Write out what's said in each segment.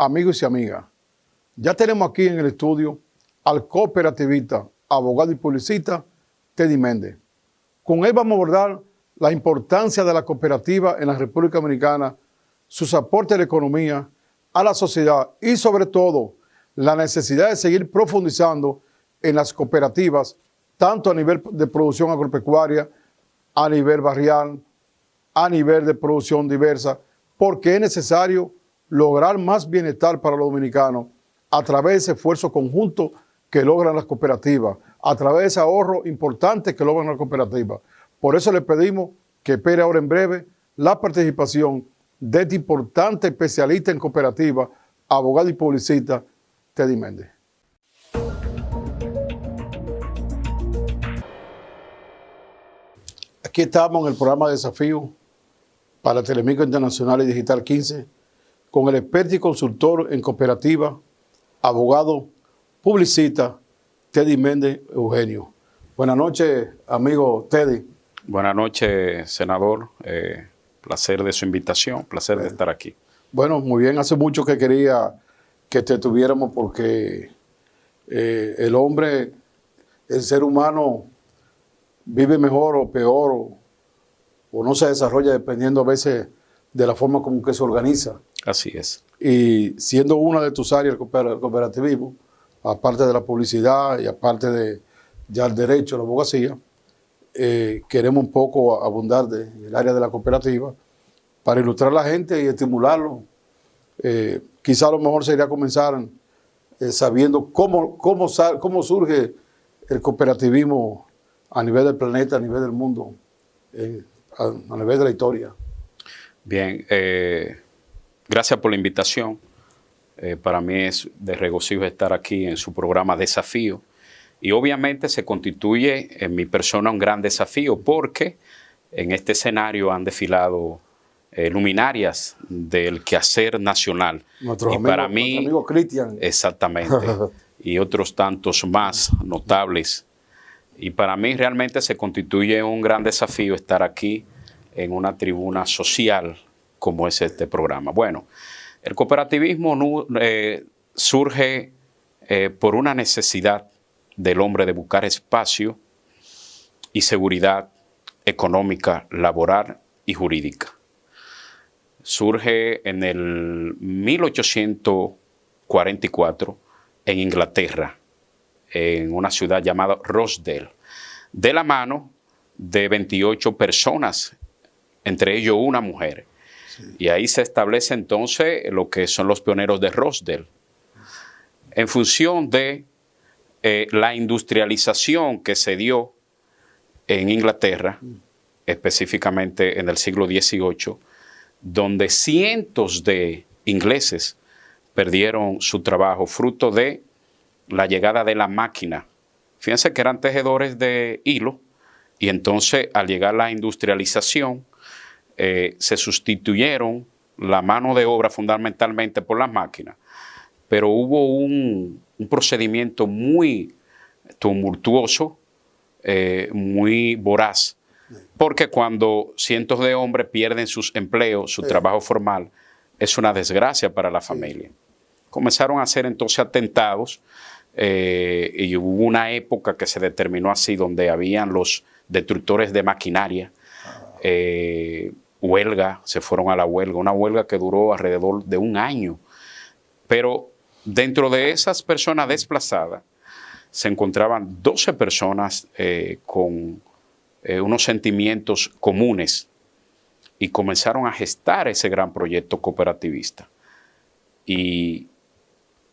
amigos y amigas, ya tenemos aquí en el estudio al cooperativista, abogado y publicista Teddy Méndez. Con él vamos a abordar la importancia de la cooperativa en la República Dominicana, sus aportes a la economía, a la sociedad y sobre todo la necesidad de seguir profundizando en las cooperativas, tanto a nivel de producción agropecuaria, a nivel barrial, a nivel de producción diversa, porque es necesario lograr más bienestar para los dominicanos a través de ese esfuerzo conjunto que logran las cooperativas, a través de ese ahorro importante que logran las cooperativas. Por eso le pedimos que espere ahora en breve la participación de este importante especialista en cooperativa, abogado y publicista, Teddy Méndez. Aquí estamos en el programa Desafío para Telemicro Internacional y Digital 15 con el experto y consultor en cooperativa, abogado, publicista, Teddy Méndez Eugenio. Buenas noches, amigo Teddy. Buenas noches, senador. Placer de su invitación, placer de estar aquí. Bueno, muy bien. Hace mucho que quería que te tuviéramos porque el hombre, el ser humano, vive mejor o peor o no se desarrolla dependiendo a veces de la forma como que se organiza. Así es. Y siendo una de tus áreas el cooperativismo, aparte de la publicidad y aparte de ya el derecho, la abogacía, queremos un poco abundar del área de la cooperativa para ilustrar a la gente y estimularlo. Quizá lo mejor sería comenzar sabiendo cómo surge el cooperativismo a nivel del planeta, a nivel del mundo, a nivel de la historia. Bien, gracias por la invitación. Para mí es de regocijo estar aquí en su programa Desafío. Y obviamente se constituye en mi persona un gran desafío porque en este escenario han desfilado luminarias del quehacer nacional. Nuestro amigo Cristian. Exactamente. Y otros tantos más notables. Y para mí realmente se constituye un gran desafío estar aquí en una tribuna social como es este programa. Bueno, el cooperativismo surge por una necesidad del hombre de buscar espacio y seguridad económica, laboral y jurídica. Surge en el 1844 en Inglaterra, en una ciudad llamada Rochdale, de la mano de 28 personas, entre ellos una mujer. Sí. Y ahí se establece entonces lo que son los pioneros de Rochdale. En función de la industrialización que se dio en Inglaterra, específicamente en el siglo XVIII, donde cientos de ingleses perdieron su trabajo fruto de la llegada de la máquina. Fíjense que eran tejedores de hilo y entonces al llegar la industrialización se sustituyeron la mano de obra fundamentalmente por las máquinas, pero hubo un procedimiento muy tumultuoso, muy voraz, porque cuando cientos de hombres pierden sus empleos, su trabajo formal, es una desgracia para la familia. Comenzaron a hacer entonces atentados y hubo una época que se determinó así, donde habían los destructores de maquinaria, huelga, se fueron a la huelga, una huelga que duró alrededor de un año. Pero dentro de esas personas desplazadas se encontraban 12 personas con unos sentimientos comunes y comenzaron a gestar ese gran proyecto cooperativista. Y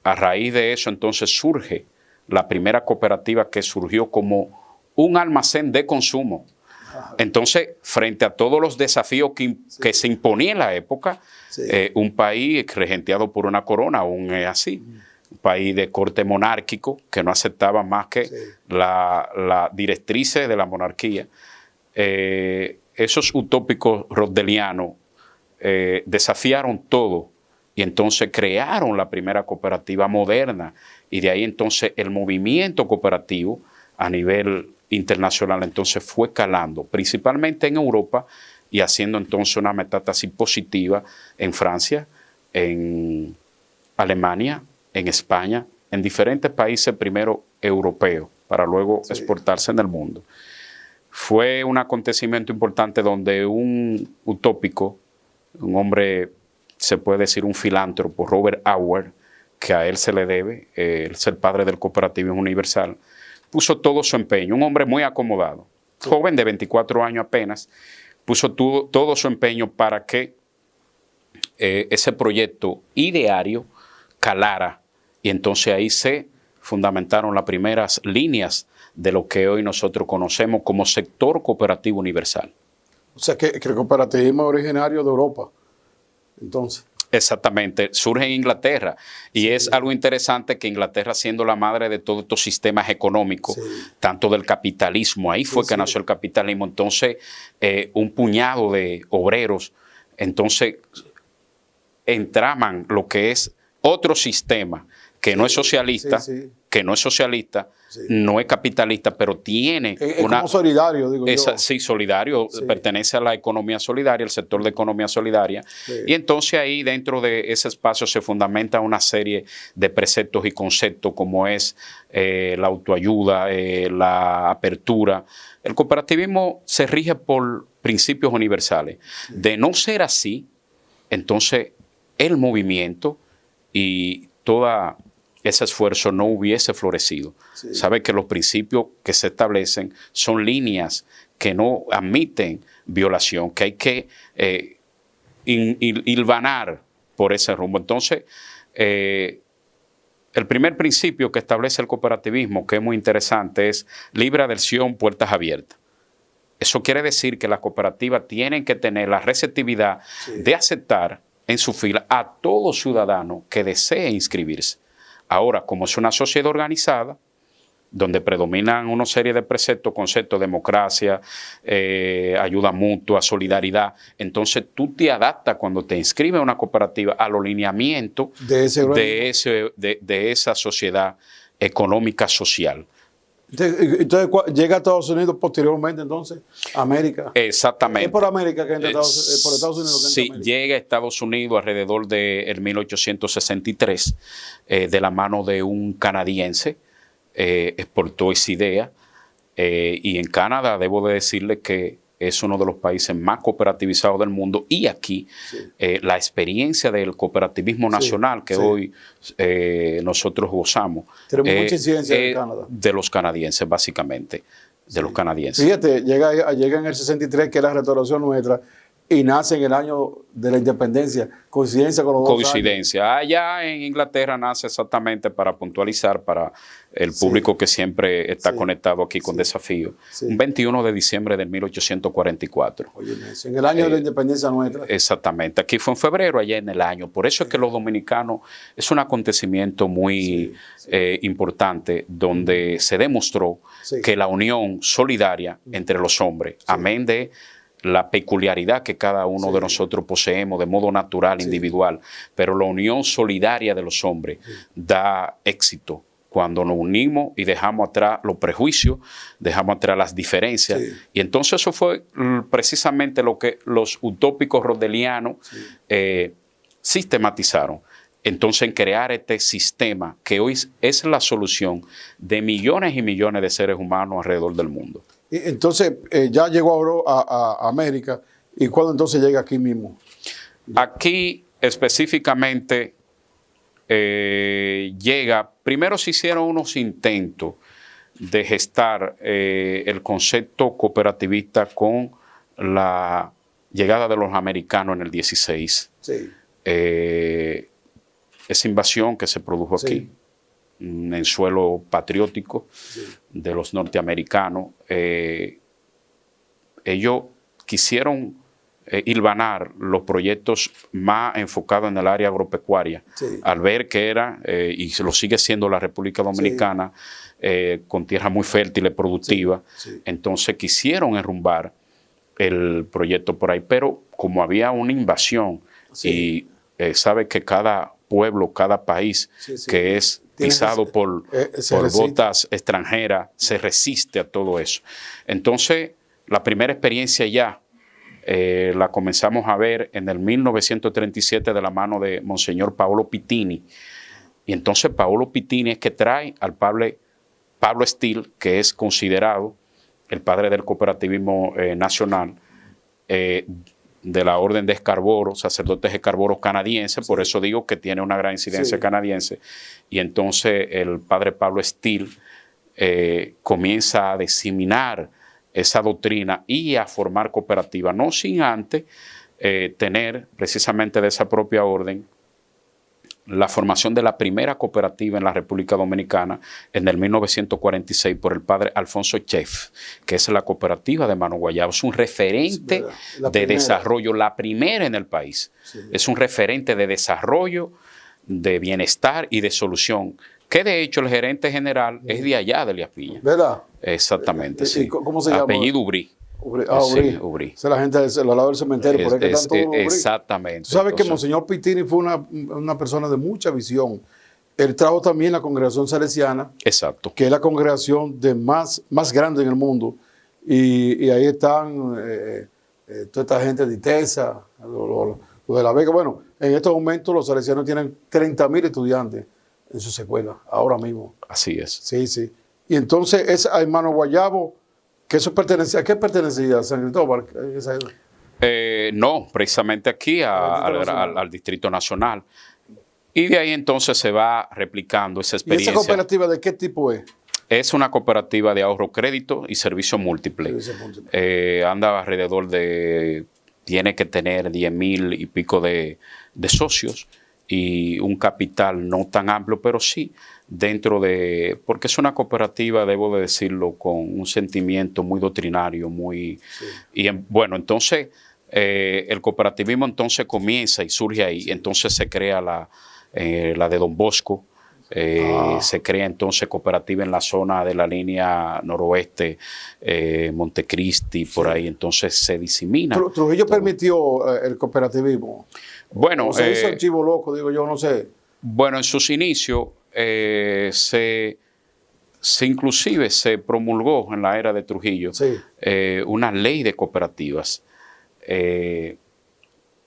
a raíz de eso entonces surge la primera cooperativa que surgió como un almacén de consumo. Entonces, frente a todos los desafíos que se imponía en la época, un país regenteado por una corona, aún es así, un país de corte monárquico que no aceptaba más que la directrices de la monarquía. Esos utópicos rochdelianos desafiaron todo y entonces crearon la primera cooperativa moderna y de ahí entonces el movimiento cooperativo a nivel internacional entonces fue calando, principalmente en Europa y haciendo entonces una metástasis positiva en Francia, en Alemania, en España, en diferentes países primero europeos, para luego exportarse en el mundo. Fue un acontecimiento importante donde un utópico, un hombre, se puede decir un filántropo, Robert Auer, que a él se le debe, él es el padre del cooperativismo universal, puso todo su empeño, un hombre muy acomodado, joven de 24 años apenas, puso todo su empeño para que ese proyecto ideario calara, y entonces ahí se fundamentaron las primeras líneas de lo que hoy nosotros conocemos como sector cooperativo universal. O sea que el cooperativismo es originario de Europa, entonces. Exactamente, surge en Inglaterra y es algo interesante que Inglaterra, siendo la madre de todos estos sistemas económicos, tanto del capitalismo, ahí fue que nació el capitalismo, entonces un puñado de obreros, entonces entraman lo que es otro sistema que no es socialista, no es capitalista, pero tiene como solidario, digo yo. Sí, solidario, pertenece a la economía solidaria, el sector de economía solidaria. Y entonces ahí dentro de ese espacio se fundamenta una serie de preceptos y conceptos como es la autoayuda, la apertura. El cooperativismo se rige por principios universales. De no ser así, entonces el movimiento y todo ese esfuerzo no hubiese florecido. Sabe que los principios que se establecen son líneas que no admiten violación, que hay que hilvanar por ese rumbo. Entonces, el primer principio que establece el cooperativismo, que es muy interesante, es libre adhesión, puertas abiertas. Eso quiere decir que las cooperativas tienen que tener la receptividad de aceptar en su fila a todo ciudadano que desee inscribirse. Ahora, como es una sociedad organizada, donde predominan una serie de preceptos, conceptos, democracia, ayuda mutua, solidaridad, entonces tú te adaptas cuando te inscribes a una cooperativa a los lineamientos de esa sociedad económica social. Entonces llega a Estados Unidos posteriormente, entonces, a América. Exactamente. ¿Es por América que entra por Estados Unidos? Sí, llega a Estados Unidos alrededor del 1863, de la mano de un canadiense, exportó esa idea, y en Canadá debo de decirle que es uno de los países más cooperativizados del mundo, y aquí la experiencia del cooperativismo nacional que hoy nosotros gozamos. Tenemos mucha incidencia de Canadá. De los canadienses, básicamente, de los canadienses. Fíjate, llega en el 63, que es la restauración nuestra, y nace en el año de la independencia, coincidencia con los 2 años. Coincidencia. Allá en Inglaterra nace exactamente, para puntualizar para el público que siempre está conectado aquí con Desafío, un 21 de diciembre de 1844. Oye, en el año de la independencia nuestra. Exactamente. Aquí fue en febrero, allá en el año. Por eso es que los dominicanos es un acontecimiento muy importante, donde se demostró que la unión solidaria entre los hombres, amén de la peculiaridad que cada uno de nosotros poseemos de modo natural, individual, pero la unión solidaria de los hombres da éxito cuando nos unimos y dejamos atrás los prejuicios, dejamos atrás las diferencias. Y entonces eso fue precisamente lo que los utópicos rodelianos sistematizaron. Entonces, en crear este sistema que hoy es la solución de millones y millones de seres humanos alrededor del mundo. Entonces, ya llegó a América. ¿Y cuándo entonces llega aquí mismo? Aquí específicamente llega, primero se hicieron unos intentos de gestar el concepto cooperativista con la llegada de los americanos en el 16. Esa invasión que se produjo aquí, en suelo patriótico de los norteamericanos, ellos quisieron hilvanar los proyectos más enfocados en el área agropecuaria, al ver que era, y lo sigue siendo la República Dominicana, con tierra muy fértil y productiva, entonces quisieron enrumbar el proyecto por ahí, pero como había una invasión y sabe que cada pueblo, cada país que es pisado por botas extranjeras, se resiste a todo eso. Entonces, la primera experiencia ya la comenzamos a ver en el 1937 de la mano de Monseñor Paolo Pitini, Y entonces Paolo Pittini es que trae al Pablo Steele, que es considerado el padre del cooperativismo nacional, de la orden de Scarborough, sacerdotes Scarborough canadiense, por eso digo que tiene una gran incidencia canadiense. Y entonces el padre Pablo Steele comienza a diseminar esa doctrina y a formar cooperativas, no sin antes tener precisamente de esa propia orden la formación de la primera cooperativa en la República Dominicana en el 1946 por el padre Alfonso Cheff, que es la cooperativa de Mano Guayabo. Es un referente de desarrollo, la primera en el país. Sí. Es un referente de desarrollo, de bienestar y de solución, que de hecho el gerente general es de allá, de Elías Piña. ¿Verdad? Exactamente, sí. ¿Cómo se llama? Apellido Ubrí. Ubrí. Ubrí. Esa es la gente al lado del cementerio, por ahí que están todos Ubrí. Exactamente. Tú sabes que Monseñor Pittini fue una persona de mucha visión. Él trajo también la congregación salesiana. Exacto. Que es la congregación más grande en el mundo. Y ahí están toda esta gente de ITESA, lo de La Vega. Bueno, en estos momentos los salesianos tienen 30,000 estudiantes en sus escuelas, ahora mismo. Así es. Sí, sí. Y entonces es a Mano Guayabo. ¿Que eso pertenecía? ¿A qué pertenecía San Cristóbal? No, precisamente aquí al Distrito Nacional. Y de ahí entonces se va replicando esa experiencia. ¿Y esa cooperativa de qué tipo es? Es una cooperativa de ahorro, crédito y servicio múltiple. Anda alrededor de, tiene que tener 10,000 y pico de socios y un capital no tan amplio, pero sí dentro de, porque es una cooperativa, debo de decirlo, con un sentimiento muy doctrinario, muy... Sí. Y bueno, entonces el cooperativismo entonces comienza y surge ahí, entonces se crea la de Don Bosco, se crea entonces cooperativa en la zona de la línea noroeste, Montecristi, por ahí, entonces se disemina. ¿Trujillo permitió el cooperativismo? Bueno, ¿O se hizo el chivo loco, digo yo, no sé? Bueno, en sus inicios inclusive se promulgó en la era de Trujillo una ley de cooperativas.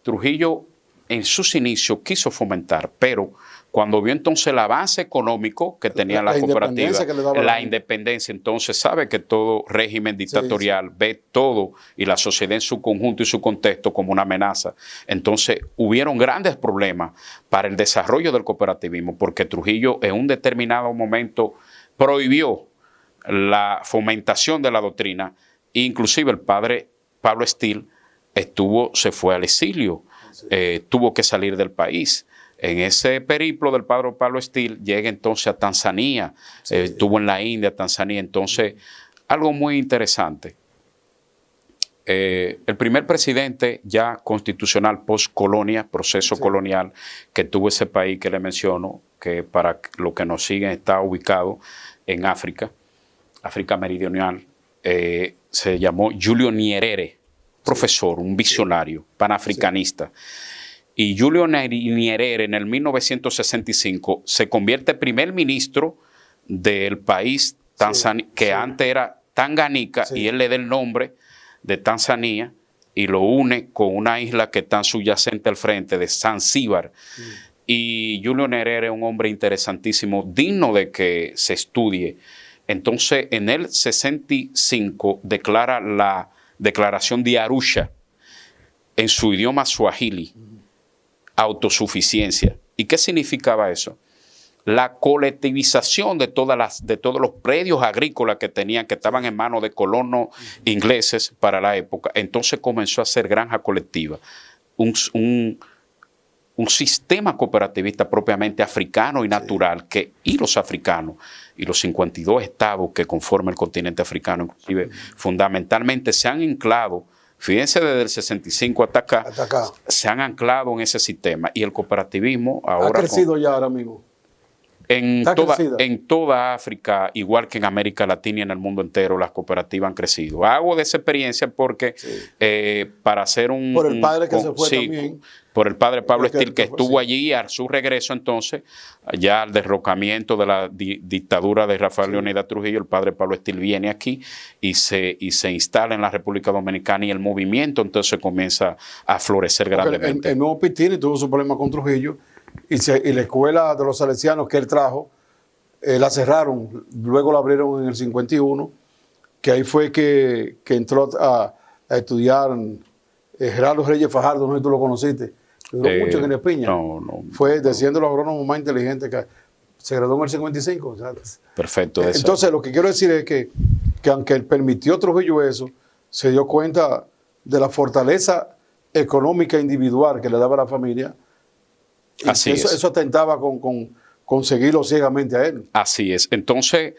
Trujillo en sus inicios quiso fomentar, pero cuando vio entonces el avance económico que tenían las cooperativas, la independencia, entonces sabe que todo régimen dictatorial ve todo y la sociedad en su conjunto y su contexto como una amenaza. Entonces hubieron grandes problemas para el desarrollo del cooperativismo porque Trujillo en un determinado momento prohibió la fomentación de la doctrina e inclusive el padre Pablo Steele se fue al exilio, tuvo que salir del país. En ese periplo del padre Pablo Steele llega entonces a Tanzania, estuvo en la India, Tanzania, entonces algo muy interesante. El primer presidente ya constitucional post-colonia, proceso colonial que tuvo ese país que le menciono, que para los que nos siguen está ubicado en África meridional, se llamó Julio Nyerere, profesor, un visionario, panafricanista. Y Julio Nyerere en el 1965 se convierte primer ministro del país Tanzania, que antes era Tanganica, y él le da el nombre de Tanzania y lo une con una isla que está subyacente al frente de Zanzíbar. Y Julio Nyerere es un hombre interesantísimo, digno de que se estudie. Entonces, en el 65 declara la Declaración de Arusha en su idioma suajili, autosuficiencia. ¿Y qué significaba eso? La colectivización de todos los predios agrícolas que tenían, que estaban en manos de colonos ingleses para la época. Entonces comenzó a hacer granja colectiva. Un sistema cooperativista propiamente africano y natural, y los africanos y los 52 estados que conforman el continente africano, inclusive fundamentalmente se han anclado. Fíjense, desde el 65 hasta acá, se han anclado en ese sistema. Y el cooperativismo ahora... ¿Ha crecido ya ahora mismo? En toda África, igual que en América Latina y en el mundo entero, las cooperativas han crecido. Hago de esa experiencia porque para hacer un... Por el padre que se fue también. Por el padre Pablo Steele, que estuvo allí a su regreso entonces, ya al derrocamiento de la dictadura de Rafael Leónidas Trujillo, el padre Pablo Steele viene aquí y se instala en la República Dominicana y el movimiento entonces comienza a florecer grandemente. El nuevo Pittini tuvo su problema con Trujillo y la escuela de los salesianos que él trajo, la cerraron, luego la abrieron en el 51, que ahí fue que entró a estudiar Gerardo Reyes Fajardo, no sé si tú lo conociste, duró mucho en Espiña. No. Fue siendo los agrónomos más inteligentes que se graduó en el 55. O sea, perfecto. Entonces, lo que quiero decir es que aunque él permitió Trujillo eso, se dio cuenta de la fortaleza económica individual que le daba a la familia. Y así es. Eso atentaba con seguirlo ciegamente a él. Así es. Entonces,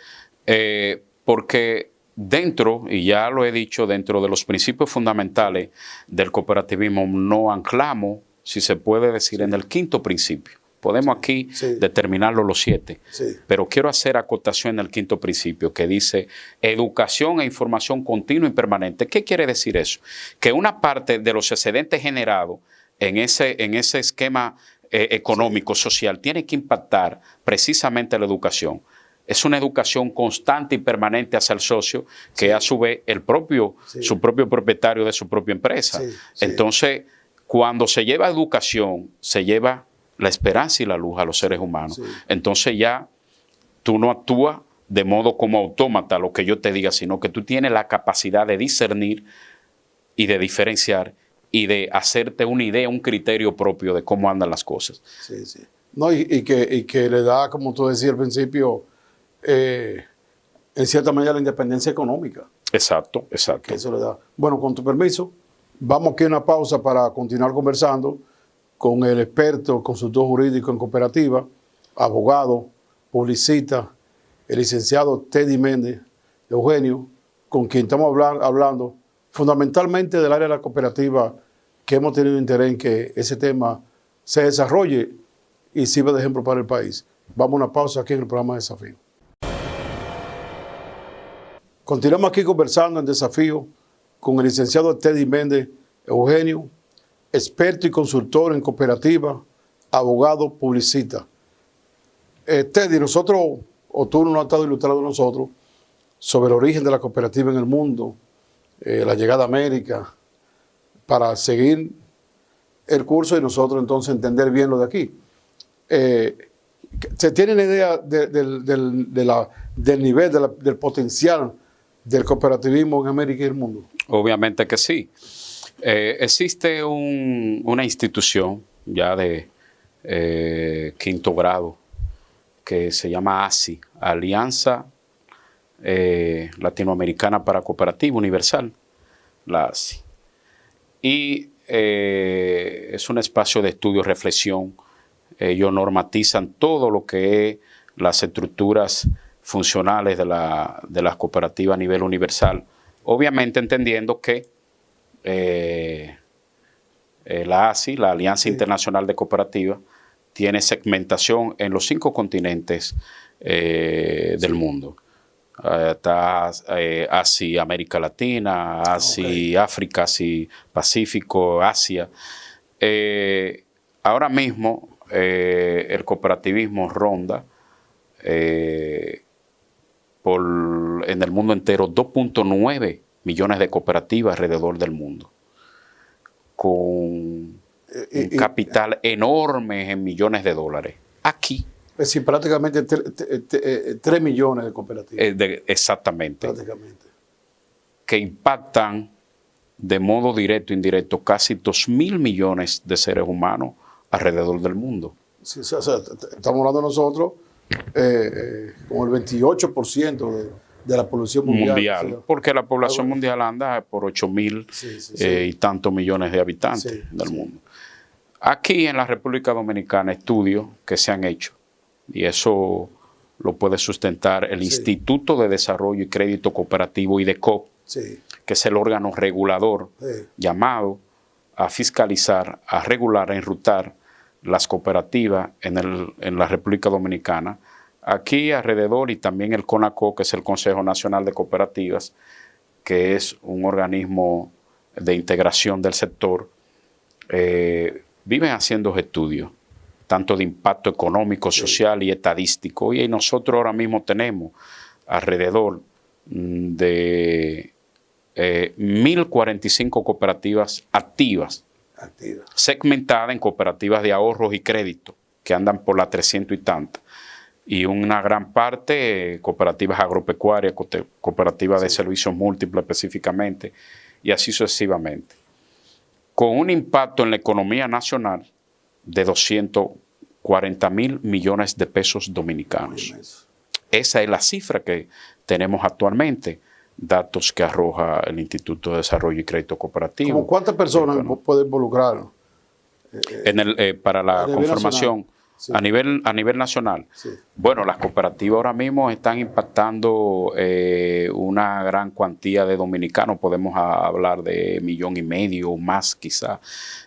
porque dentro, y ya lo he dicho, dentro de los principios fundamentales del cooperativismo, no anclamos, si se puede decir, en el quinto principio. Podemos aquí determinarlo los 7, pero quiero hacer acotación en el quinto principio que dice educación e información continua y permanente. ¿Qué quiere decir eso? Que una parte de los excedentes generados en ese esquema económico, social, tiene que impactar precisamente la educación. Es una educación constante y permanente hacia el socio, que a su vez su propio propietario de su propia empresa. Entonces, cuando se lleva educación, se lleva la esperanza y la luz a los seres humanos. Entonces ya tú no actúas de modo como autómata lo que yo te diga, sino que tú tienes la capacidad de discernir y de diferenciar y de hacerte una idea, un criterio propio de cómo andan las cosas. No, y que le da, como tú decías al principio, en cierta manera la independencia económica. Exacto. Que eso le da. Bueno, con tu permiso, vamos aquí a una pausa para continuar conversando con el experto, consultor jurídico en cooperativa, abogado, publicista, el licenciado Teddy Méndez, Eugenio, con quien estamos hablando fundamentalmente del área de la cooperativa, que hemos tenido interés en que ese tema se desarrolle y sirva de ejemplo para el país. Vamos a una pausa aquí en el programa Desafío. Continuamos aquí conversando en Desafío con el licenciado Teddy Méndez, Eugenio, experto y consultor en cooperativa, abogado, publicista. Teddy, nosotros, o tú nos has estado ilustrando a nosotros sobre el origen de la cooperativa en el mundo, la llegada a América, para seguir el curso y nosotros entonces entender bien lo de aquí. ¿Se tienen idea del nivel, del potencial del cooperativismo en América y el mundo? Obviamente que sí. Existe una institución ya de quinto grado que se llama ASI, Alianza Latinoamericana para Cooperativa Universal, la ASI. Y es un espacio de estudio, reflexión. Ellos normatizan todo lo que es las estructuras funcionales de las cooperativas a nivel universal, obviamente entendiendo que la ASI, la Alianza Internacional de Cooperativas, tiene segmentación en los 5 continentes del mundo. Está ASI América Latina, ASI África, ASI Pacífico, Asia. Ahora mismo el cooperativismo ronda en el mundo entero 2.9 millones de cooperativas alrededor del mundo, con un capital enorme en millones de dólares. Aquí. Es decir, prácticamente 3 millones de cooperativas. Exactamente. Prácticamente. Que impactan de modo directo e indirecto casi 2.000 millones de seres humanos alrededor del mundo. Sí, o sea, estamos hablando nosotros como el 28% de la población mundial. Sí, porque la población mundial anda por 8.000 y tantos millones de habitantes del mundo. Aquí en la República Dominicana, estudios que se han hecho, y eso lo puede sustentar el Instituto de Desarrollo y Crédito Cooperativo, IDECOP, que es el órgano regulador llamado a fiscalizar, a regular, a enrutar las cooperativas en la República Dominicana. Aquí alrededor, y también el CONACO, que es el Consejo Nacional de Cooperativas, que es un organismo de integración del sector, viven haciendo estudios, tanto de impacto económico, social y estadístico. Y nosotros ahora mismo tenemos alrededor de 1.045 cooperativas activas, segmentadas en cooperativas de ahorros y crédito, que andan por las 300 y tantas. Y una gran parte, cooperativas agropecuarias, cooperativas de servicios múltiples específicamente, y así sucesivamente. Con un impacto en la economía nacional de 240.000 millones de pesos dominicanos. Esa es la cifra que tenemos actualmente, datos que arroja el Instituto de Desarrollo y Crédito Cooperativo. ¿Cómo cuántas personas pueden involucrar? Para la conformación sí. a nivel nacional. Sí. Bueno, las cooperativas ahora mismo están impactando una gran cuantía de dominicanos. Podemos hablar de 1,5 millones o más quizá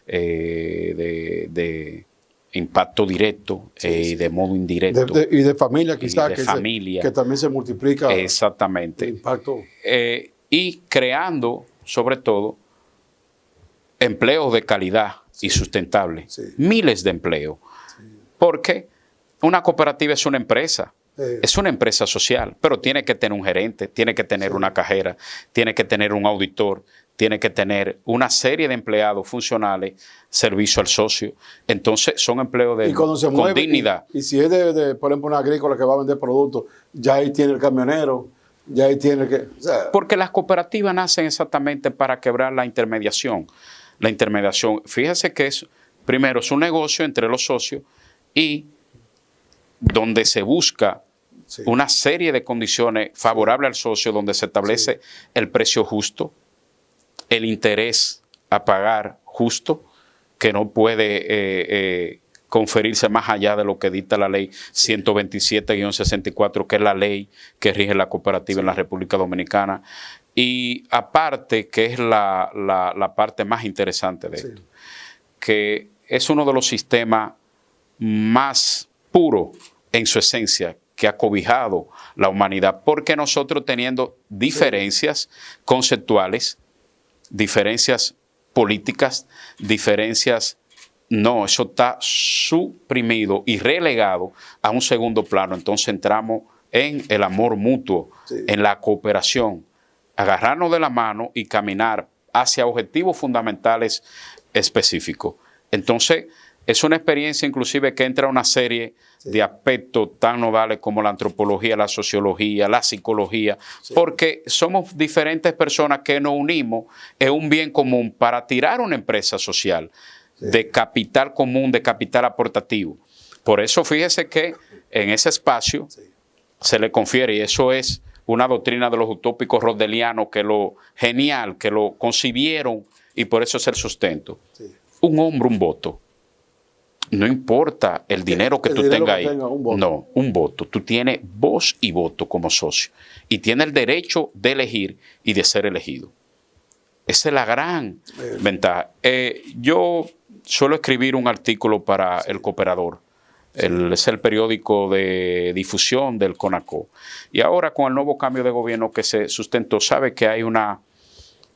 de impacto directo y de modo indirecto. Y de familia quizás, que también se multiplica. Exactamente. El impacto. Y creando, sobre todo, empleos de calidad y sustentable. Sí. Miles de empleos. Sí. Porque una cooperativa es una empresa. Es una empresa social, pero tiene que tener un gerente, tiene que tener una cajera, tiene que tener un auditor, tiene que tener una serie de empleados funcionales, servicio al socio. Entonces, son empleos con dignidad. Y si es por ejemplo, una agrícola que va a vender productos, ya ahí tiene el camionero, ya ahí tiene que... O sea, porque las cooperativas nacen exactamente para quebrar la intermediación. La intermediación, fíjese que primero es un negocio entre los socios y donde se busca una serie de condiciones favorables al socio, donde se establece el precio justo, el interés a pagar justo, que no puede conferirse más allá de lo que dicta la ley 127-64, que es la ley que rige la cooperativa en la República Dominicana. Y aparte, que es la parte más interesante de esto, que es uno de los sistemas más puros en su esencia que ha cobijado la humanidad, porque nosotros teniendo diferencias conceptuales, diferencias políticas, diferencias, no, eso está suprimido y relegado a un segundo plano. Entonces entramos en el amor mutuo, en la cooperación, agarrarnos de la mano y caminar hacia objetivos fundamentales específicos. Entonces, es una experiencia inclusive que entra una serie de aspectos tan nodales como la antropología, la sociología, la psicología, porque somos diferentes personas que nos unimos en un bien común para tirar una empresa social de capital común, de capital aportativo. Por eso fíjese que en ese espacio se le confiere, y eso es una doctrina de los utópicos rodelianos, que lo genial, que lo concibieron, y por eso es el sustento. Un hombre, un voto. No importa el dinero que tú tengas ahí. No, un voto. Tú tienes voz y voto como socio. Y tienes el derecho de elegir y de ser elegido. Esa es la gran ventaja. Yo suelo escribir un artículo para El Cooperador. Es el periódico de difusión del CONACO. Y ahora, con el nuevo cambio de gobierno que se sustentó, sabe que hay una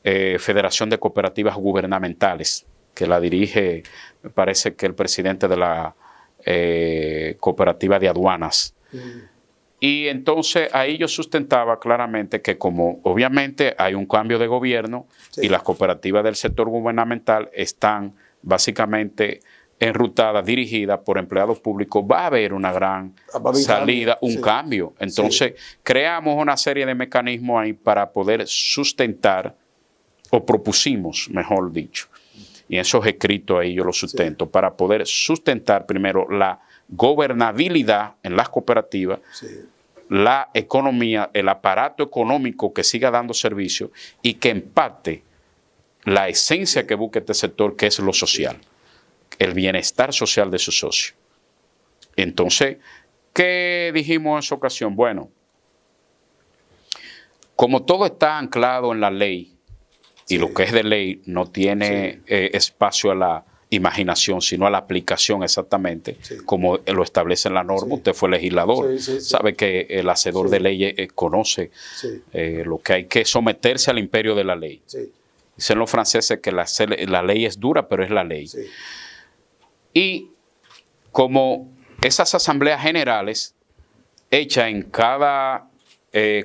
Federación de Cooperativas Gubernamentales que la dirige, me parece que el presidente de la Cooperativa de Aduanas. Y entonces ahí yo sustentaba claramente que, como obviamente hay un cambio de gobierno y las cooperativas del sector gubernamental están básicamente enrutadas, dirigidas por empleados públicos, va a haber una gran salida, un cambio. Entonces creamos una serie de mecanismos ahí para poder sustentar, o propusimos, mejor dicho, y esos escritos ahí yo los sustento, para poder sustentar primero la gobernabilidad en las cooperativas, la economía, el aparato económico que siga dando servicio y que empate la esencia que busca este sector, que es lo social, el bienestar social de sus socios. Entonces, ¿qué dijimos en esa ocasión? Bueno, como todo está anclado en la ley, y lo que es de ley no tiene espacio a la imaginación, sino a la aplicación exactamente, como lo establece en la norma. Usted fue legislador, sabe que el hacedor de leyes conoce lo que hay que someterse al imperio de la ley. Dicen los franceses que la ley es dura, pero es la ley. Y como esas asambleas generales hechas en cada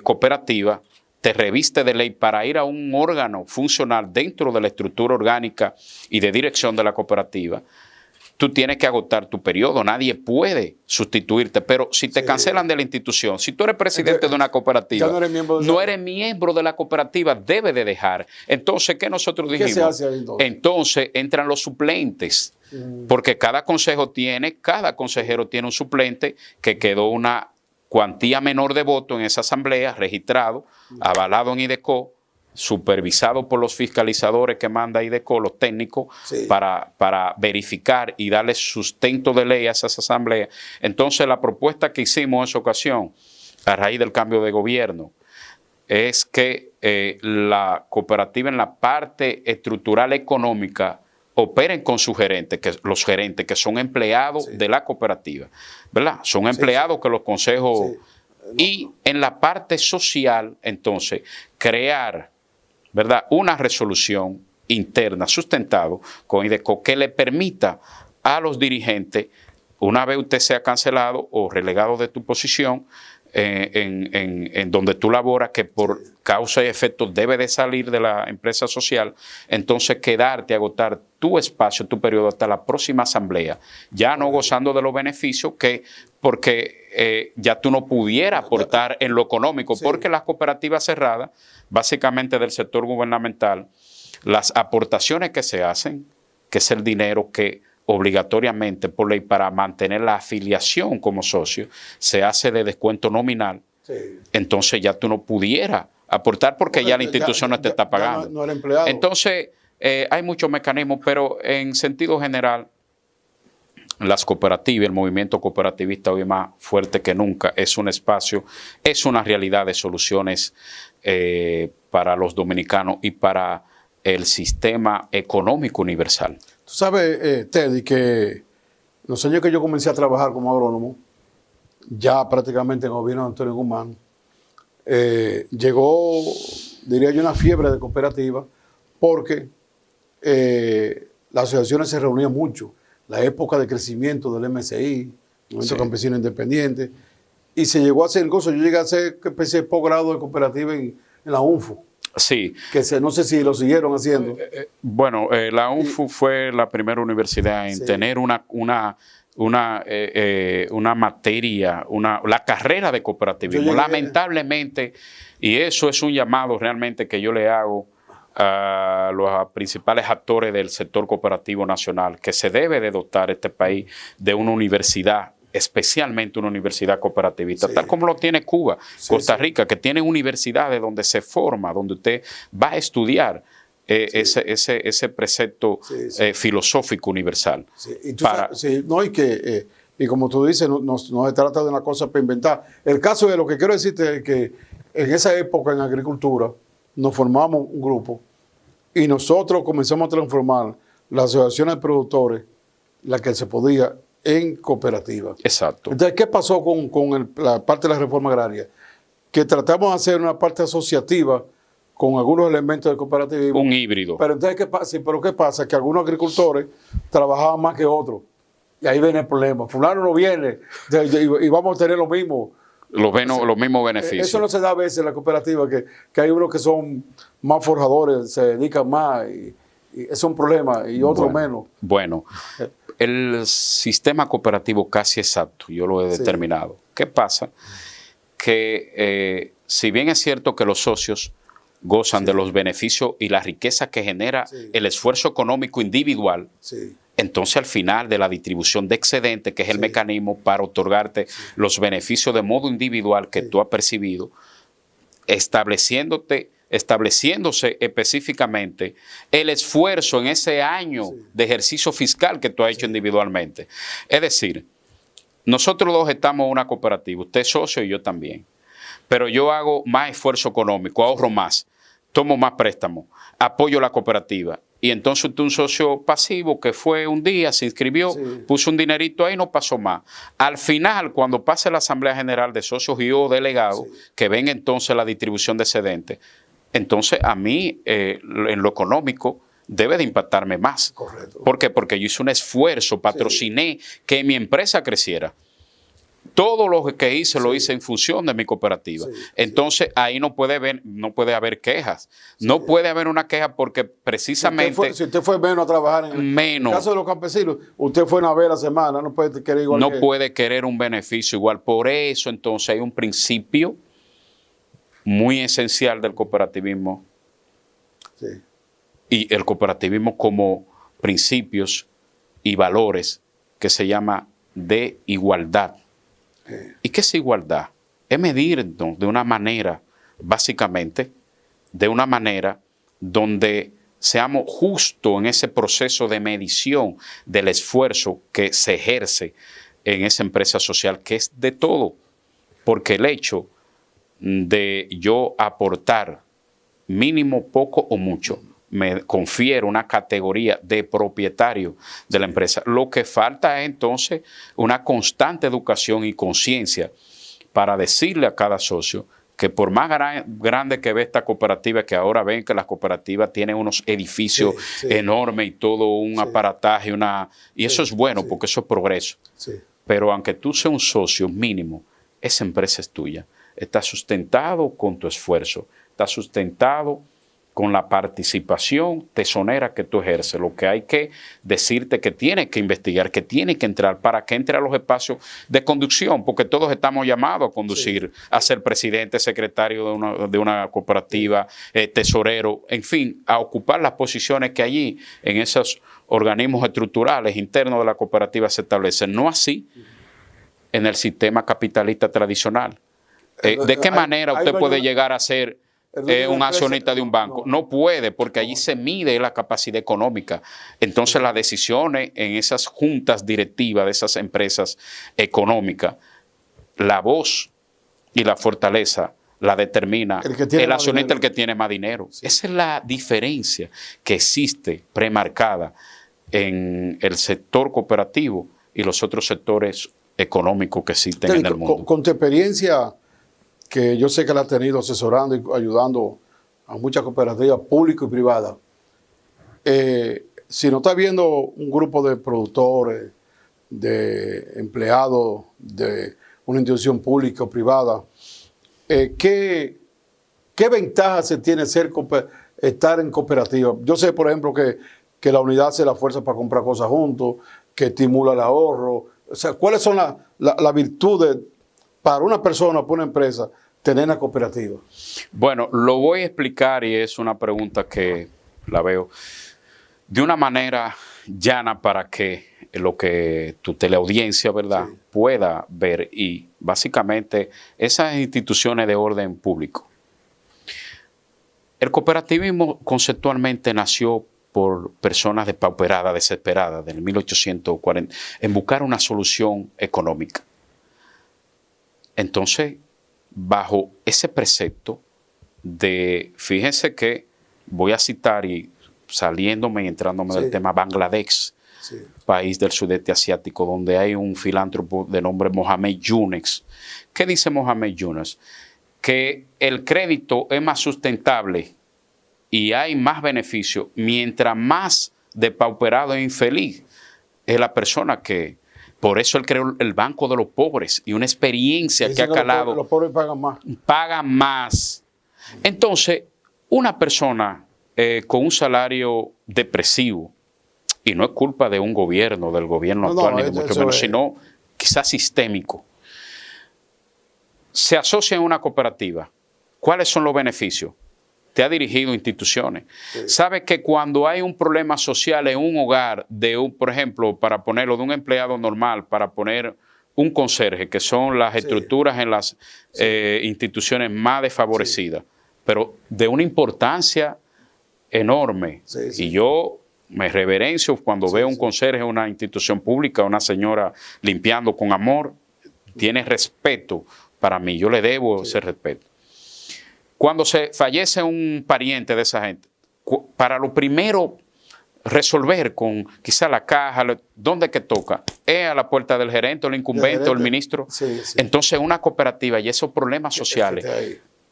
cooperativa te reviste de ley para ir a un órgano funcional dentro de la estructura orgánica y de dirección de la cooperativa, tú tienes que agotar tu periodo, nadie puede sustituirte, pero si te Sí. cancelan de la institución, si tú eres presidente de una cooperativa, Ya no eres miembro de no esa- eres miembro de la cooperativa, debe de dejar. Entonces, ¿qué nosotros ¿Qué dijimos? se hace ahí entonces? Entonces entran los suplentes, porque cada consejero tiene un suplente que quedó una cuantía menor de votos en esa asamblea, registrado, avalado en IDECO, supervisado por los fiscalizadores que manda IDECO, los técnicos, Sí. para verificar y darle sustento de ley a esas asambleas. Entonces, la propuesta que hicimos en esa ocasión, a raíz del cambio de gobierno, es que la cooperativa en la parte estructural económica operen con sus gerentes, los gerentes que son empleados Sí. de la cooperativa, ¿verdad? Son empleados que los consejos... Sí. Y en la parte social, entonces, crear, ¿verdad?, una resolución interna sustentado con IDECO que le permita a los dirigentes, una vez usted sea cancelado o relegado de tu posición en donde tú laboras, que por causa y efecto debe de salir de la empresa social, entonces quedarte, agotar tu espacio, tu periodo hasta la próxima asamblea, ya no gozando de los beneficios porque ya tú no pudieras aportar en lo económico, Sí. porque las cooperativas cerradas, básicamente del sector gubernamental, las aportaciones que se hacen, que es el dinero que obligatoriamente por ley para mantener la afiliación como socio, se hace de descuento nominal, Sí. entonces ya tú no pudieras aportar porque ya la institución no te está pagando. No era empleado. Entonces, hay muchos mecanismos, pero en sentido general, las cooperativas, el movimiento cooperativista hoy más fuerte que nunca, es un espacio, es una realidad de soluciones para los dominicanos y para el sistema económico universal. Tú sabes, Teddy, que los años que yo comencé a trabajar como agrónomo, ya prácticamente en el gobierno de Antonio Guzmán, llegó, diría yo, una fiebre de cooperativa porque las asociaciones se reunían mucho. La época de crecimiento del MSI, Movimiento Sí. Campesino Independiente, y se llegó a hacer incluso, yo llegué a hacer especie de posgrado de cooperativa en la UNFU, Sí. que no sé si lo siguieron haciendo. Bueno, la UNFU fue la primera universidad en Sí. tener una materia, la carrera de cooperativismo. Yo llegué- Lamentablemente, y eso es un llamado realmente que yo le hago a los principales actores del sector cooperativo nacional, que se debe de dotar este país de una universidad, especialmente una universidad cooperativista, Sí. tal como lo tiene Cuba, Sí, Costa sí. Rica, que tiene universidades donde se forma, donde usted va a estudiar ese precepto Sí, sí. filosófico universal. Sí, y tú para- sabes, sí, no, y como tú dices, no se trata de una cosa para inventar. El caso de lo que quiero decirte es que en esa época en agricultura nos formamos un grupo y nosotros comenzamos a transformar las asociaciones de productores, la que se podía, en cooperativas. Exacto. Entonces, ¿qué pasó con la parte de la reforma agraria? Que tratamos de hacer una parte asociativa con algunos elementos del cooperativismo. Un híbrido. Pero entonces, ¿qué pasa? Sí, pero ¿qué pasa? Que algunos agricultores trabajaban más que otros. Y ahí viene el problema. Fulano no viene y vamos a tener lo mismo. Los mismos beneficios. Eso no se da a veces en la cooperativa, que hay unos que son más forjadores, se dedican más y es un problema y otros menos. Bueno, el sistema cooperativo casi exacto, yo lo he Sí. determinado. ¿Qué pasa? Que si bien es cierto que los socios gozan de los beneficios y la riqueza que genera Sí. el esfuerzo económico individual, Sí. entonces al final de la distribución de excedente, que es el Sí. mecanismo para otorgarte los beneficios de modo individual que Sí. tú has percibido, estableciéndose específicamente el esfuerzo en ese año Sí. de ejercicio fiscal que tú has hecho individualmente. Es decir, nosotros dos estamos en una cooperativa, usted es socio y yo también, pero yo hago más esfuerzo económico, ahorro más, tomo más préstamos, apoyo la cooperativa. Y entonces usted un socio pasivo que fue un día, se inscribió, Sí. puso un dinerito ahí, no pasó más. Al final, cuando pase la Asamblea General de Socios y o delegados, Sí. que ven entonces la distribución de excedentes, entonces a mí, en lo económico, debe de impactarme más. Correcto. ¿Por qué? Porque yo hice un esfuerzo, patrociné que mi empresa creciera. todo lo que hice lo hice en función de mi cooperativa. Entonces ahí no puede haber quejas. No puede haber una queja porque precisamente... Si usted fue menos a trabajar en el caso de los campesinos, usted fue una vez a la semana, no puede querer igual. No puede querer un beneficio igual. Por eso entonces hay un principio muy esencial del cooperativismo. Sí. Y el cooperativismo como principios y valores que se llama de igualdad. ¿Y qué es igualdad? Es medirnos de una manera, básicamente, de una manera donde seamos justos en ese proceso de medición del esfuerzo que se ejerce en esa empresa social, que es de todo. Porque el hecho de yo aportar mínimo, poco o mucho, me confiere una categoría de propietario de la empresa. Lo que falta es entonces una constante educación y conciencia para decirle a cada socio que por más grande que ve esta cooperativa, que ahora ven que las cooperativas tienen unos edificios enormes y todo un aparataje, y eso es bueno porque eso es progreso. Pero aunque tú seas un socio mínimo, esa empresa es tuya. Está sustentado con tu esfuerzo, está sustentado con la participación tesonera que tú ejerces. Lo que hay que decirte que tienes que investigar, que tienes que entrar para que entre a los espacios de conducción, porque todos estamos llamados a conducir, a ser presidente, secretario de una cooperativa, tesorero, en fin, a ocupar las posiciones que allí en esos organismos estructurales internos de la cooperativa se establecen. No así en el sistema capitalista tradicional. ¿De qué manera usted puede llegar a ser un accionista de un banco? No puede, porque allí se mide la capacidad económica. Entonces las decisiones en esas juntas directivas de esas empresas económicas, la voz y la fortaleza la determina el accionista, el que tiene más dinero. Esa es la diferencia que existe premarcada en el sector cooperativo y los otros sectores económicos que existen en el mundo. Con tu experiencia, que yo sé que la has tenido asesorando y ayudando a muchas cooperativas públicas y privadas, si no estás viendo un grupo de productores, de empleados de una institución pública o privada, ¿qué ventajas se tiene estar en cooperativa? Yo sé, por ejemplo, que la unidad hace la fuerza para comprar cosas juntos, que estimula el ahorro. O sea, ¿cuáles son las virtudes para una persona, para una empresa, tener una cooperativa? Bueno, lo voy a explicar y es una pregunta que la veo de una manera llana para que lo que tu teleaudiencia, ¿verdad?, pueda ver. Y básicamente esas instituciones de orden público. El cooperativismo conceptualmente nació por personas depauperadas, desesperadas, del 1840, en buscar una solución económica. Entonces, bajo ese precepto de, fíjense que voy a citar y saliéndome y entrándome del tema, Bangladesh, país del sudeste asiático, donde hay un filántropo de nombre Mohamed Yunus. ¿Qué dice Mohamed Yunus? Que el crédito es más sustentable y hay más beneficio mientras más depauperado e infeliz es la persona que... Por eso él creó el Banco de los Pobres y una experiencia que ha calado. Los pobres pagan más. Pagan más. Entonces, una persona con un salario depresivo, y no es culpa de un gobierno, del gobierno actual, ni mucho menos, sino quizás sistémico, se asocia en una cooperativa. ¿Cuáles son los beneficios? Te ha dirigido instituciones. Sabe que cuando hay un problema social en un hogar, por ejemplo, para ponerlo de un empleado normal, para poner un conserje, que son las estructuras en las instituciones más desfavorecidas, pero de una importancia enorme. Y yo me reverencio cuando veo un conserje en una institución pública, una señora limpiando con amor, tiene respeto para mí, yo le debo ese respeto. Cuando se fallece un pariente de esa gente, para lo primero resolver con quizá la caja, ¿dónde que toca? Es a la puerta del gerente, o el incumbente, o el ministro. Entonces una cooperativa y esos problemas sociales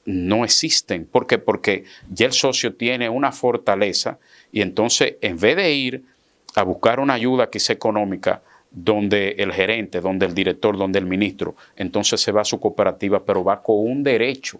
no existen. ¿Por qué? Porque ya el socio tiene una fortaleza y entonces en vez de ir a buscar una ayuda quizá económica donde el gerente, donde el director, donde el ministro, entonces se va a su cooperativa, pero va con un derecho,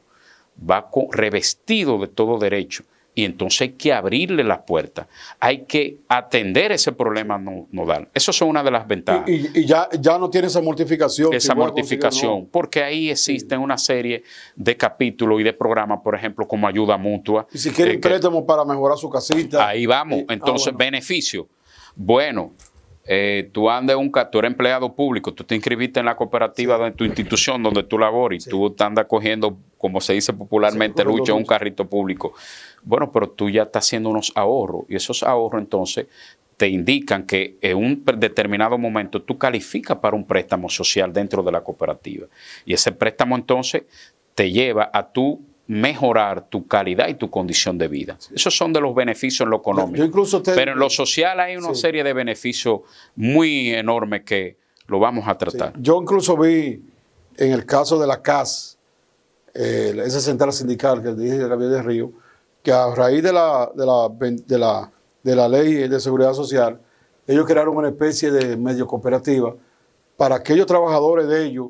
revestido de todo derecho. Y entonces hay que abrirle las puertas, hay que atender ese problema nodal. Eso es una de las ventajas. Y ya no tiene esa mortificación. Esa mortificación, no. Porque ahí existen una serie de capítulos y de programas, por ejemplo, como ayuda mutua. Y si quieren préstamo para mejorar su casita. Ahí vamos. Entonces, bueno. Beneficio. Bueno, tú eres empleado público, tú te inscribiste en la cooperativa de tu institución donde tú laboras y tú te andas cogiendo, como se dice popularmente, lucha un carrito público. Bueno, pero tú ya estás haciendo unos ahorros y esos ahorros entonces te indican que en un determinado momento tú calificas para un préstamo social dentro de la cooperativa. Y ese préstamo entonces te lleva a tu mejorar tu calidad y tu condición de vida. Esos son de los beneficios en lo económico. Pero en lo social hay una serie de beneficios muy enormes que lo vamos a tratar. Sí. Yo incluso vi en el caso de la CAS, esa central sindical que dije de Gabriel del Río, que a raíz de la ley de seguridad social, ellos crearon una especie de medio cooperativa para aquellos trabajadores de ellos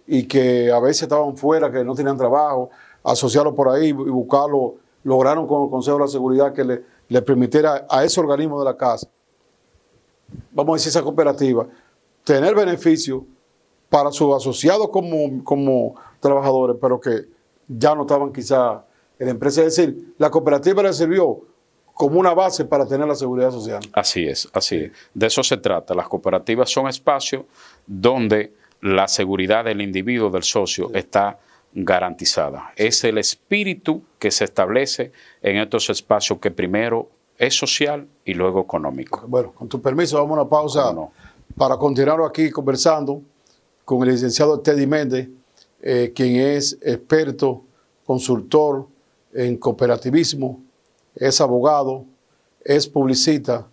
y que a veces estaban fuera, que no tenían trabajo, asociarlo por ahí y buscarlo, lograron con el Consejo de la Seguridad que le permitiera a ese organismo de la casa, vamos a decir esa cooperativa, tener beneficio para sus asociados como trabajadores, pero que ya no estaban quizá en la empresa. Es decir, la cooperativa le sirvió como una base para tener la seguridad social. Así es, así es. De eso se trata. Las cooperativas son espacios donde la seguridad del individuo, del socio, está garantizada. Es el espíritu que se establece en estos espacios que primero es social y luego económico. Bueno, con tu permiso, vamos a una pausa para continuar aquí conversando con el licenciado Teddy Méndez, quien es experto, consultor en cooperativismo, es abogado, es publicista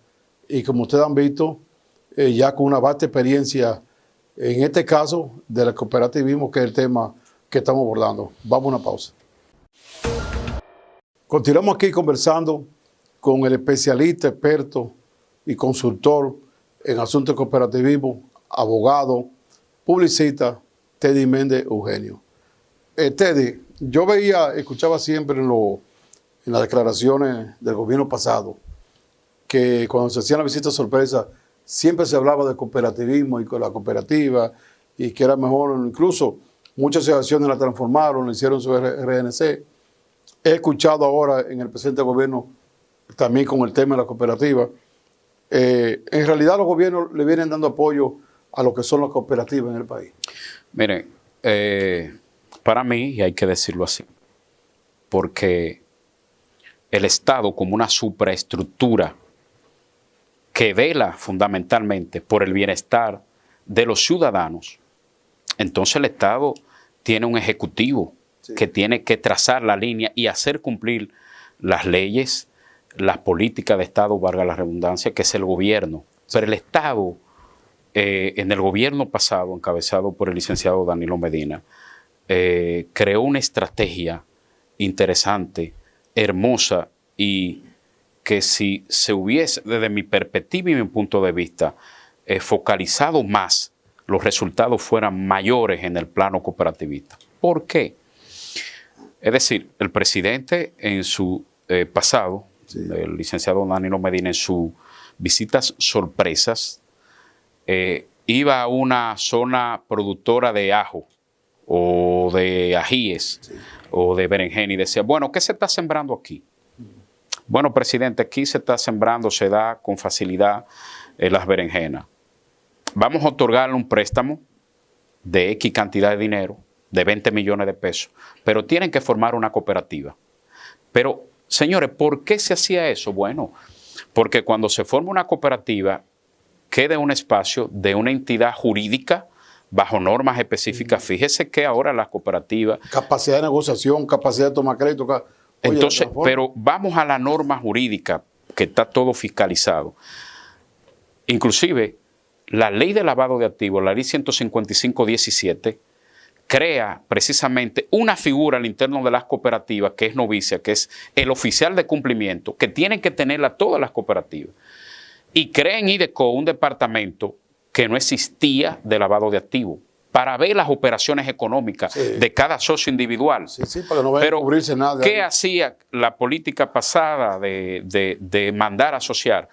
y como ustedes han visto, ya con una vasta experiencia en este caso del cooperativismo, que es el tema que estamos abordando. Vamos a una pausa. Continuamos aquí conversando con el especialista, experto y consultor en asuntos de cooperativismo, abogado, publicista, Teddy Méndez Eugenio. Teddy, yo escuchaba siempre en las declaraciones del gobierno pasado que cuando se hacían las visitas sorpresa siempre se hablaba de cooperativismo y con la cooperativa y que era mejor, incluso muchas asociaciones la transformaron, le hicieron su RNC. He escuchado ahora en el presente gobierno también con el tema de la cooperativa. En realidad los gobiernos le vienen dando apoyo a lo que son las cooperativas en el país. Miren, para mí, y hay que decirlo así, porque el Estado como una supraestructura que vela fundamentalmente por el bienestar de los ciudadanos, entonces el Estado tiene un ejecutivo que tiene que trazar la línea y hacer cumplir las leyes, las políticas de Estado, valga la redundancia, que es el gobierno. Pero el Estado, en el gobierno pasado, encabezado por el licenciado Danilo Medina, creó una estrategia interesante, hermosa, y que si se hubiese, desde mi perspectiva y mi punto de vista, focalizado más, los resultados fueran mayores en el plano cooperativista. ¿Por qué? Es decir, el presidente en su pasado, el licenciado Danilo Medina, en sus visitas sorpresas, iba a una zona productora de ajo o de ajíes o de berenjena y decía, bueno, ¿qué se está sembrando aquí? Bueno, presidente, aquí se está sembrando, se da con facilidad las berenjenas. Vamos a otorgarle un préstamo de X cantidad de dinero, de 20 millones de pesos, pero tienen que formar una cooperativa. Pero, señores, ¿por qué se hacía eso? Bueno, porque cuando se forma una cooperativa, queda un espacio de una entidad jurídica bajo normas específicas. Fíjese que ahora las cooperativas... Capacidad de negociación, capacidad de tomar crédito. Oye, entonces, pero vamos a la norma jurídica, que está todo fiscalizado. Inclusive, la ley de lavado de activos, la ley 155-17, crea precisamente una figura al interno de las cooperativas que es novicia, que es el oficial de cumplimiento, que tienen que tenerla todas las cooperativas. Y crea en IDECO un departamento que no existía de lavado de activos, para ver las operaciones económicas de cada socio individual. Sí, para que no vaya a cubrirse nada. ¿Qué hacía la política pasada de mandar a asociar?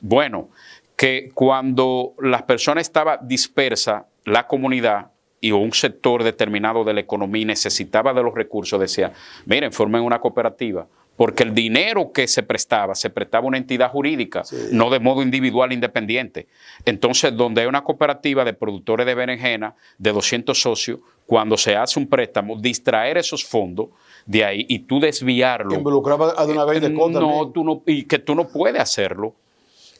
Bueno, que cuando las personas estaban dispersas, la comunidad y un sector determinado de la economía necesitaba de los recursos, decía, miren, formen una cooperativa, porque el dinero que se prestaba a una entidad jurídica, no de modo individual independiente. Entonces, donde hay una cooperativa de productores de berenjena de 200 socios, cuando se hace un préstamo, distraer esos fondos de ahí y tú desviarlo. Involucraba a de una vez de cosas. Y que tú no puedes hacerlo.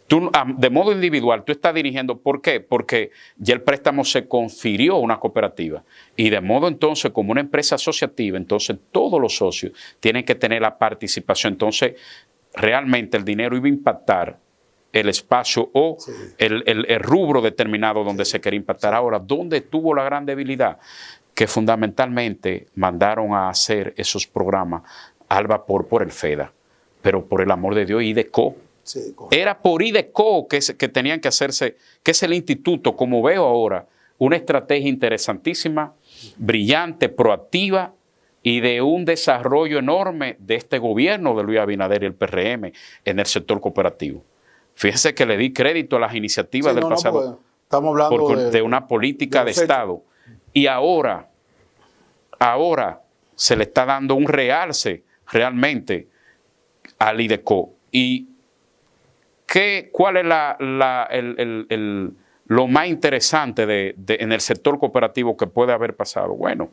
Tú, de modo individual, tú estás dirigiendo. ¿Por qué? Porque ya el préstamo se confirió a una cooperativa. Y de modo entonces, como una empresa asociativa, entonces todos los socios tienen que tener la participación. Entonces, realmente el dinero iba a impactar el espacio o el rubro determinado donde se quería impactar. Ahora, ¿dónde tuvo la gran debilidad? Que fundamentalmente mandaron a hacer esos programas al vapor por el FEDA. Pero por el amor de Dios, IDECO. Sí, era por IDECO que tenían que hacerse, que es el instituto, como veo ahora, una estrategia interesantísima, brillante, proactiva y de un desarrollo enorme de este gobierno de Luis Abinader y el PRM en el sector cooperativo. Fíjense que le di crédito a las iniciativas del pasado, pues, estamos hablando de una política de Estado. Y ahora se le está dando un realce realmente al IDECO. Y ¿cuál es lo más interesante en el sector cooperativo que puede haber pasado? Bueno,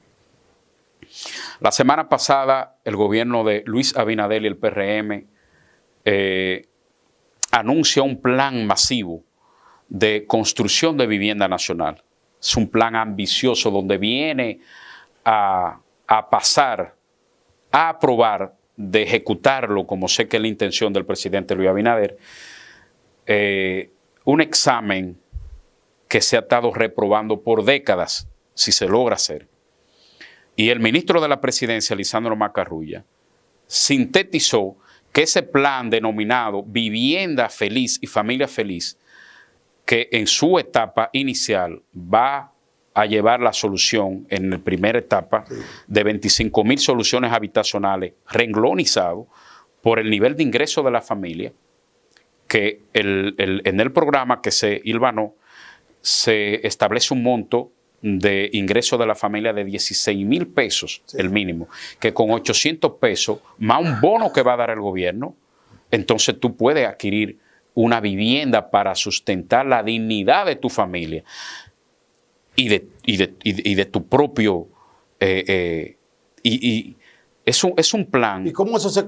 la semana pasada el gobierno de Luis Abinader y el PRM anuncia un plan masivo de construcción de vivienda nacional. Es un plan ambicioso donde viene a pasar, a aprobar, de ejecutarlo, como sé que es la intención del presidente Luis Abinader, un examen que se ha estado reprobando por décadas, si se logra hacer. Y el ministro de la Presidencia, Lisandro Macarrulla, sintetizó que ese plan denominado Vivienda Feliz y Familia Feliz, que en su etapa inicial va a llevar la solución en la primera etapa de 25,000 soluciones habitacionales renglonizado por el nivel de ingreso de la familia, que en el programa que se hilvanó se establece un monto de ingreso de la familia de 16,000 pesos, el mínimo, que con 800 pesos, más un bono que va a dar el gobierno, entonces tú puedes adquirir una vivienda para sustentar la dignidad de tu familia y de tu propio... Es un plan. ¿Y cómo eso se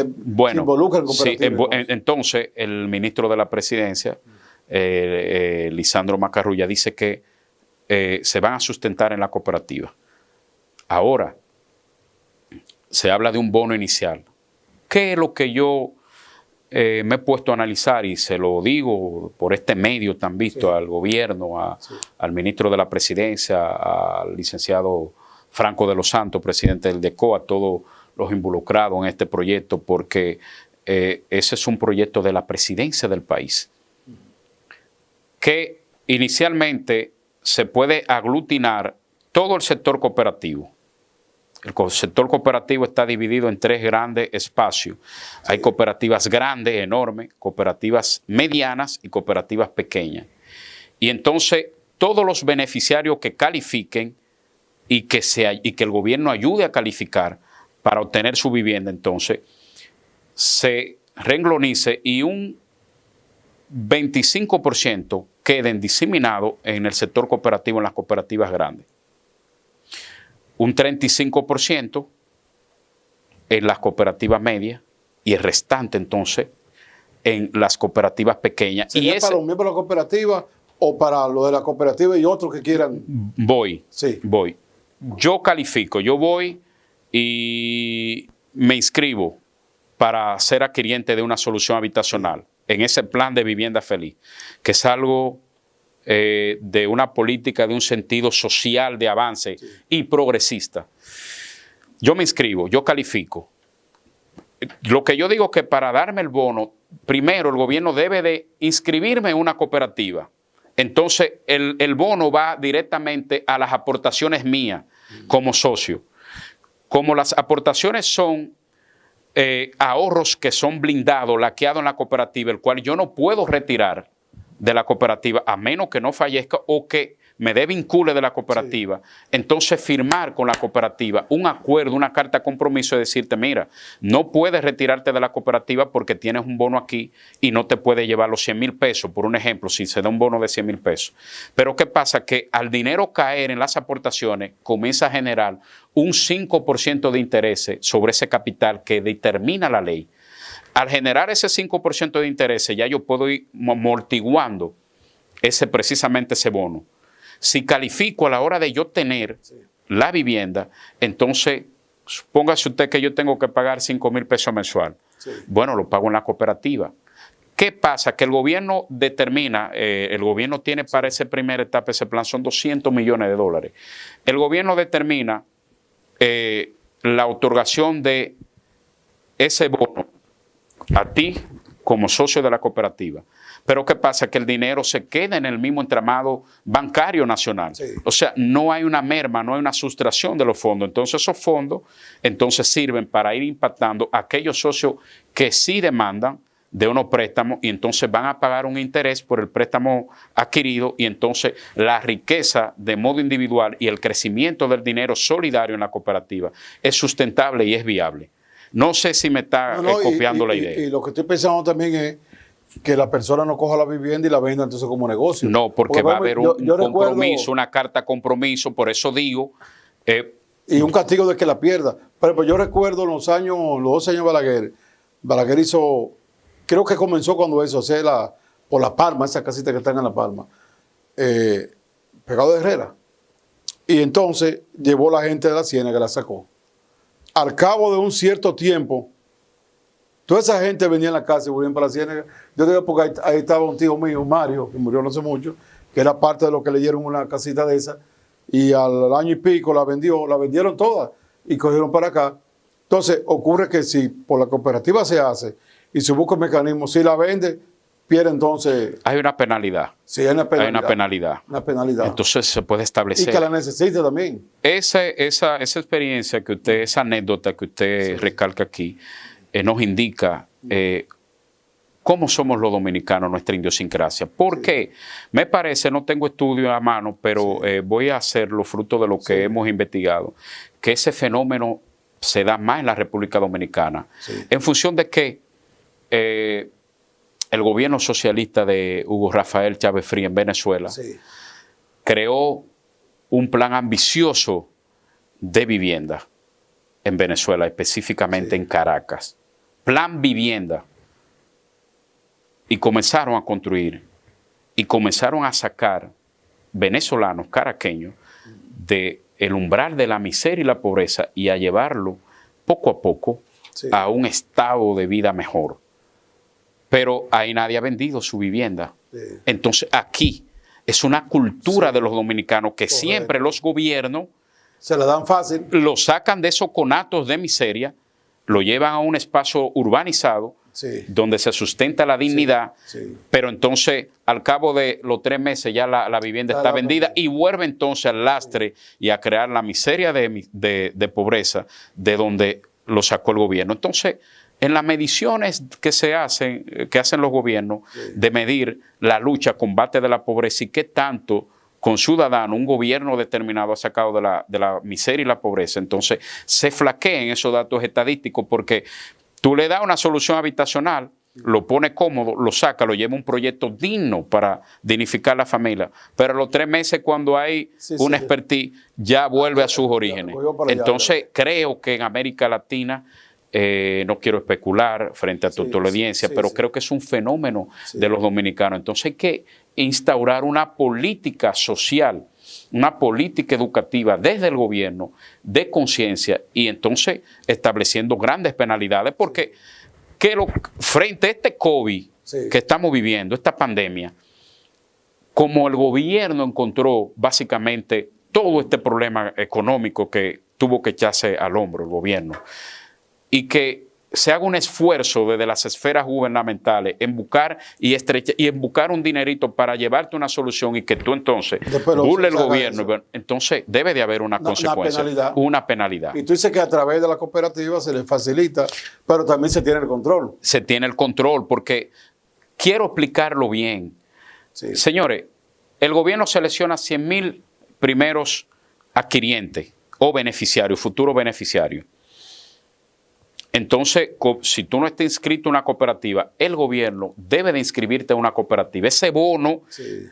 involucra en cooperativas? Entonces, el ministro de la Presidencia, Lisandro Macarrulla, dice que se van a sustentar en la cooperativa. Ahora, se habla de un bono inicial. ¿Qué es lo que yo me he puesto a analizar? Y se lo digo por este medio tan visto al gobierno, al ministro de la Presidencia, al licenciado Franco de los Santos, presidente del DECO, a todos los involucrados en este proyecto, porque ese es un proyecto de la presidencia del país, que inicialmente se puede aglutinar todo el sector cooperativo. El sector cooperativo está dividido en 3 grandes espacios. Hay cooperativas grandes, enormes, cooperativas medianas y cooperativas pequeñas. Y entonces todos los beneficiarios que califiquen y que el gobierno ayude a calificar para obtener su vivienda, entonces se renglonice y un 25% queden diseminados en el sector cooperativo, en las cooperativas grandes. Un 35% en las cooperativas medias y el restante entonces en las cooperativas pequeñas. ¿Sería para los miembros de la cooperativa o para los de la cooperativa y otros que quieran? Voy. Yo califico, yo voy y me inscribo para ser adquiriente de una solución habitacional en ese plan de vivienda feliz, que es algo de una política de un sentido social de avance y progresista. Yo me inscribo, yo califico. Lo que yo digo es que para darme el bono, primero el gobierno debe de inscribirme en una cooperativa Entonces, el bono va directamente a las aportaciones mías como socio. Como las aportaciones son ahorros que son blindados, laqueados en la cooperativa, el cual yo no puedo retirar de la cooperativa a menos que no fallezca o que me dé vincule de la cooperativa, entonces firmar con la cooperativa un acuerdo, una carta de compromiso de decirte, mira, no puedes retirarte de la cooperativa porque tienes un bono aquí y no te puedes llevar los 100 mil pesos, por un ejemplo, si se da un bono de 100 mil pesos. Pero ¿qué pasa? Que al dinero caer en las aportaciones comienza a generar un 5% de interés sobre ese capital que determina la ley. Al generar ese 5% de interés, ya yo puedo ir amortiguando precisamente ese bono. Si califico a la hora de yo tener la vivienda, entonces, póngase usted que yo tengo que pagar 5 mil pesos mensual. Bueno, lo pago en la cooperativa. ¿Qué pasa? Que el gobierno determina, el gobierno tiene para esa primera etapa, ese plan, son 200 millones de dólares. El gobierno determina la otorgación de ese bono a ti como socio de la cooperativa. Pero ¿qué pasa? Que el dinero se queda en el mismo entramado bancario nacional. O sea, no hay una merma, no hay una sustracción de los fondos. Entonces esos fondos sirven para ir impactando a aquellos socios que sí demandan de unos préstamos y entonces van a pagar un interés por el préstamo adquirido y entonces la riqueza de modo individual y el crecimiento del dinero solidario en la cooperativa es sustentable y es viable. No sé si me está copiando la idea. Y lo que estoy pensando también es que la persona no coja la vivienda y la venda entonces como negocio. No, porque va a haber un compromiso, una carta compromiso, por eso digo. Y un castigo de que la pierda. Pero yo recuerdo los 2 años Balaguer hizo, creo que comenzó cuando eso, hacer por La Palma, esa casita que están en La Palma, pegado de Herrera. Y entonces llevó la gente de la Ciénaga, la sacó. Al cabo de un cierto tiempo, toda esa gente venía en la casa y volvían para la Ciénaga. Yo digo porque ahí estaba un tío mío, Mario, que murió no hace mucho, que era parte de lo que le dieron una casita de esa, y al año y pico la vendieron todas y cogieron para acá. Entonces ocurre que si por la cooperativa se hace y se busca el mecanismo, si la vende, pierde entonces... Hay una penalidad. Sí, hay una penalidad. Hay una penalidad. Una penalidad. Entonces se puede establecer... Y que la necesite también. Esa experiencia que usted, esa anécdota que usted recalca aquí, nos indica cómo somos los dominicanos, nuestra idiosincrasia. Porque me parece, no tengo estudio a mano, pero voy a hacerlo fruto de lo que hemos investigado, que ese fenómeno se da más en la República Dominicana. En función de que el gobierno socialista de Hugo Rafael Chávez Frías en Venezuela creó un plan ambicioso de vivienda en Venezuela, específicamente en Caracas. Plan vivienda. Y comenzaron a construir y comenzaron a sacar venezolanos, caraqueños, del umbral de la miseria y la pobreza y a llevarlo poco a poco a un estado de vida mejor. Pero ahí nadie ha vendido su vivienda. Entonces aquí es una cultura de los dominicanos que siempre los gobiernos se la dan fácil. Lo sacan de esos conatos de miseria, lo llevan a un espacio urbanizado donde se sustenta la dignidad, pero entonces al cabo de los 3 meses ya la vivienda está vendida y vuelve entonces al lastre y a crear la miseria de pobreza de donde lo sacó el gobierno. Entonces, en las mediciones que hacen los gobiernos de medir la lucha, combate de la pobreza y qué tanto con ciudadanos un gobierno determinado ha sacado de la miseria y la pobreza, entonces se flaquean esos datos estadísticos porque tú le das una solución habitacional, lo pone cómodo, lo saca, lo lleva a un proyecto digno para dignificar la familia, pero a los 3 meses cuando hay una expertise ya vuelve a sus orígenes. Entonces creo que en América Latina, no quiero especular frente a tu audiencia, pero creo que es un fenómeno de los dominicanos. Entonces hay que instaurar una política social, una política educativa desde el gobierno de conciencia y entonces estableciendo grandes penalidades porque frente a este COVID que estamos viviendo, esta pandemia, como el gobierno encontró básicamente todo este problema económico que tuvo que echarse al hombro el gobierno y que se haga un esfuerzo desde las esferas gubernamentales en buscar y en buscar un dinerito para llevarte una solución y que tú entonces burles el gobierno. Entonces debe de haber una consecuencia, una penalidad. Y tú dices que a través de la cooperativa se les facilita, pero también se tiene el control. Se tiene el control porque quiero explicarlo bien. Sí. Señores, el gobierno selecciona 100,000 primeros adquirientes o beneficiarios, futuros beneficiarios. Entonces, si tú no estás inscrito en una cooperativa, el gobierno debe de inscribirte en una cooperativa. Ese bono,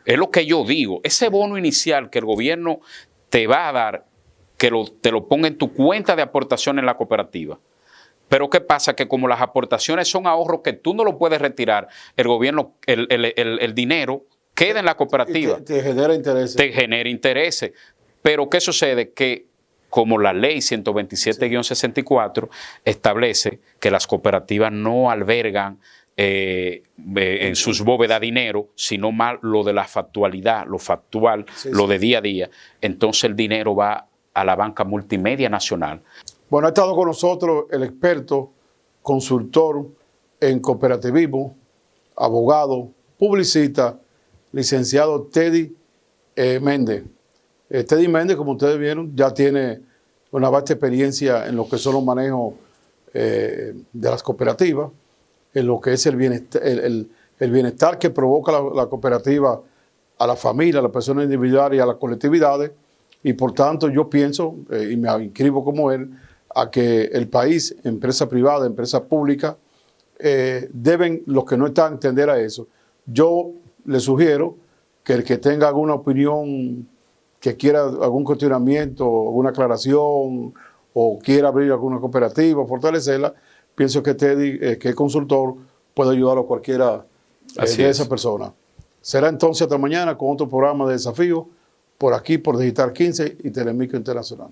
es lo que yo digo, ese bono inicial que el gobierno te va a dar, que te lo ponga en tu cuenta de aportación en la cooperativa. Pero ¿qué pasa? Que como las aportaciones son ahorros que tú no lo puedes retirar, el gobierno, el dinero queda en la cooperativa. Te genera intereses. Te genera intereses. Pero ¿qué sucede? Que como la ley 127-64 establece que las cooperativas no albergan en sus bóvedas dinero, sino más lo de la factualidad, lo factual, lo de día a día. Entonces el dinero va a la banca multimedia nacional. Bueno, ha estado con nosotros el experto, consultor en cooperativismo, abogado, publicista, licenciado Teddy Méndez. Teddy Méndez, como ustedes vieron, ya tiene una vasta experiencia en lo que son los manejos de las cooperativas, en lo que es el bienestar que provoca la cooperativa a la familia, a las personas individuales y a las colectividades. Y por tanto yo pienso, y me inscribo como él, a que el país, empresa privada, empresa pública, deben, los que no están, a entender a eso. Yo le sugiero que el que tenga alguna opinión, que quiera algún cuestionamiento, alguna aclaración, o quiera abrir alguna cooperativa, fortalecerla, pienso que Teddy, que es consultor, puede ayudar a cualquiera de esas personas. Será entonces hasta mañana con otro programa de desafío, por aquí, por Digital 15 y Telemicro Internacional.